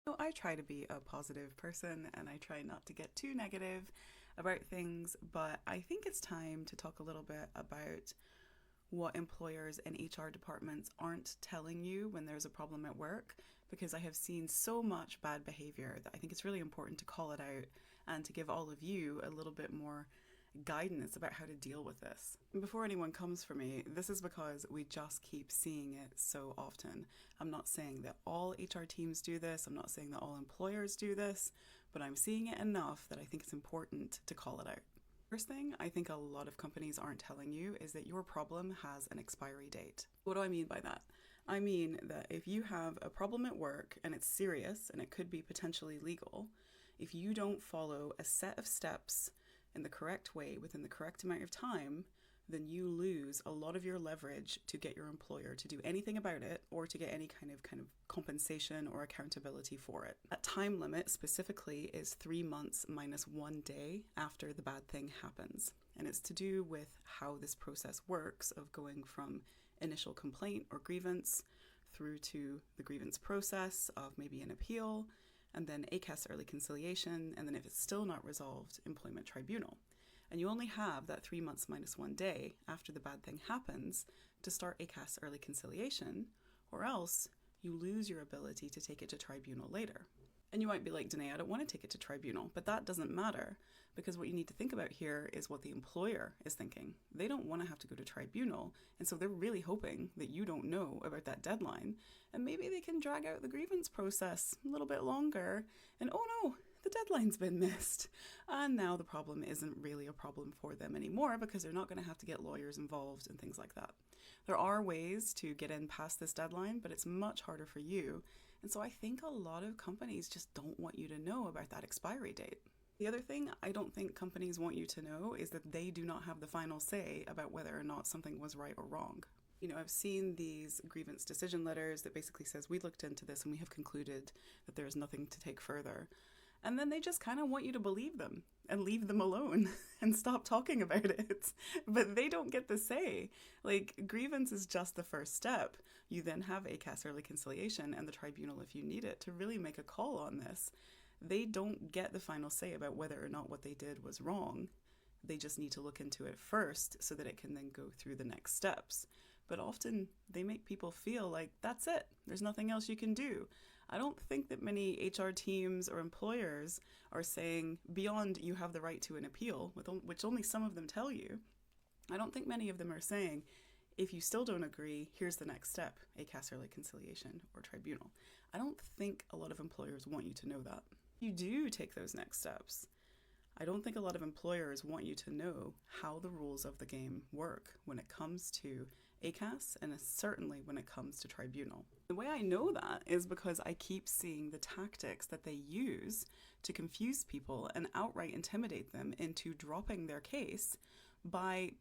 So I try to be a positive person and I try not to get too negative about things, but I think it's time to talk a little bit about what employers and HR departments aren't telling you when there's a problem at work, because I have seen so much bad behavior that I think it's really important to call it out and to give all of you a little bit more guidance about how to deal with this. Before anyone comes for me, this is because we just keep seeing it so often. I'm not saying that all HR teams do this, I'm not saying that all employers do this, but I'm seeing it enough that I think it's important to call it out. First thing I think a lot of companies aren't telling you is that your problem has an expiry date. What do I mean by that? I mean that if you have a problem at work and it's serious and it could be potentially legal, if you don't follow a set of steps in the correct way within the correct amount of time, then you lose a lot of your leverage to get your employer to do anything about it or to get any kind of compensation or accountability for it. That time limit specifically is 3 months minus 1 day after the bad thing happens. And it's to do with how this process works of going from initial complaint or grievance through to the grievance process of maybe an appeal, and then ACAS early conciliation, and then if it's still not resolved, employment tribunal. And you only have that 3 months minus 1 day after the bad thing happens to start ACAS early conciliation, or else you lose your ability to take it to tribunal later. And you might be like, Danae, I don't want to take it to tribunal, but that doesn't matter, because what you need to think about here is what the employer is thinking. They don't want to have to go to tribunal, and so they're really hoping that you don't know about that deadline, and maybe they can drag out the grievance process a little bit longer, and oh no, the deadline's been missed. And now the problem isn't really a problem for them anymore because they're not going to have to get lawyers involved and things like that. There are ways to get in past this deadline, but it's much harder for you. And so I think a lot of companies just don't want you to know about that expiry date. The other thing I don't think companies want you to know is that they do not have the final say about whether or not something was right or wrong. I've seen these grievance decision letters that basically says we looked into this and we have concluded that there is nothing to take further. And then they just kind of want you to believe them and leave them alone and stop talking about it. But they don't get the say. Like, grievance is just the first step. You then have ACAS early conciliation and the tribunal if you need it to really make a call on this. They don't get the final say about whether or not what they did was wrong. They just need to look into it first so that it can then go through the next steps. But often they make people feel like that's it. There's nothing else you can do. I don't think that many HR teams or employers are saying, beyond you have the right to an appeal, which only some of them tell you, I don't think many of them are saying, if you still don't agree, here's the next step, ACAS early conciliation or tribunal. I don't think a lot of employers want you to know that. You do take those next steps. I don't think a lot of employers want you to know how the rules of the game work when it comes to ACAS and certainly when it comes to tribunal. The way I know that is because I keep seeing the tactics that they use to confuse people and outright intimidate them into dropping their case by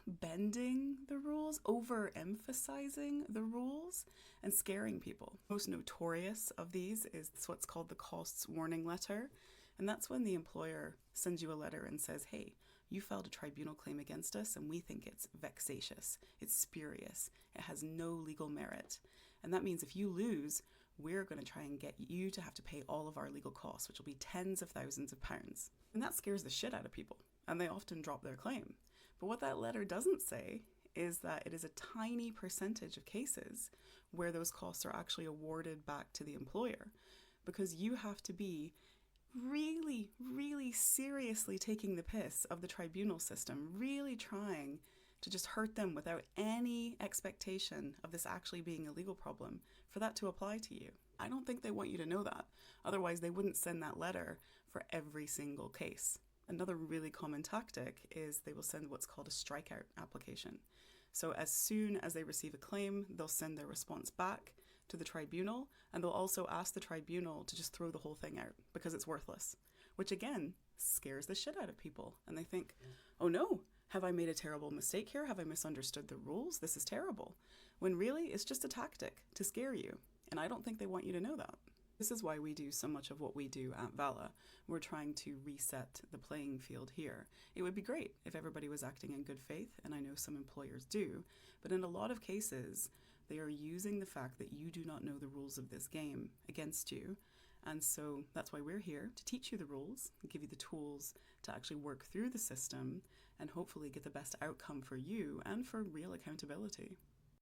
bending the rules, overemphasizing the rules, and scaring people. Most notorious of these is what's called the costs warning letter. And that's when the employer sends you a letter and says, hey, you filed a tribunal claim against us and we think it's vexatious, it's spurious, it has no legal merit. And that means if you lose, we're going to try and get you to have to pay all of our legal costs, which will be tens of thousands of pounds. And that scares the shit out of people, and they often drop their claim. But what that letter doesn't say is that it is a tiny percentage of cases where those costs are actually awarded back to the employer, because you have to be really, really seriously taking the piss of the tribunal system, really trying to just hurt them without any expectation of this actually being a legal problem for that to apply to you. I don't think they want you to know that. Otherwise, they wouldn't send that letter for every single case. Another really common tactic is they will send what's called a strikeout application. So as soon as they receive a claim, they'll send their response back to the tribunal, and they'll also ask the tribunal to just throw the whole thing out because it's worthless, which again scares the shit out of people. And they think, oh no, have I made a terrible mistake here? Have I misunderstood the rules? This is terrible. When really it's just a tactic to scare you. And I don't think they want you to know that. This is why we do so much of what we do at Vala. We're trying to reset the playing field here. It would be great if everybody was acting in good faith, and I know some employers do, but in a lot of cases, they are using the fact that you do not know the rules of this game against you, And so that's why we're here, to teach you the rules, give you the tools to actually work through the system and hopefully get the best outcome for you and for real accountability.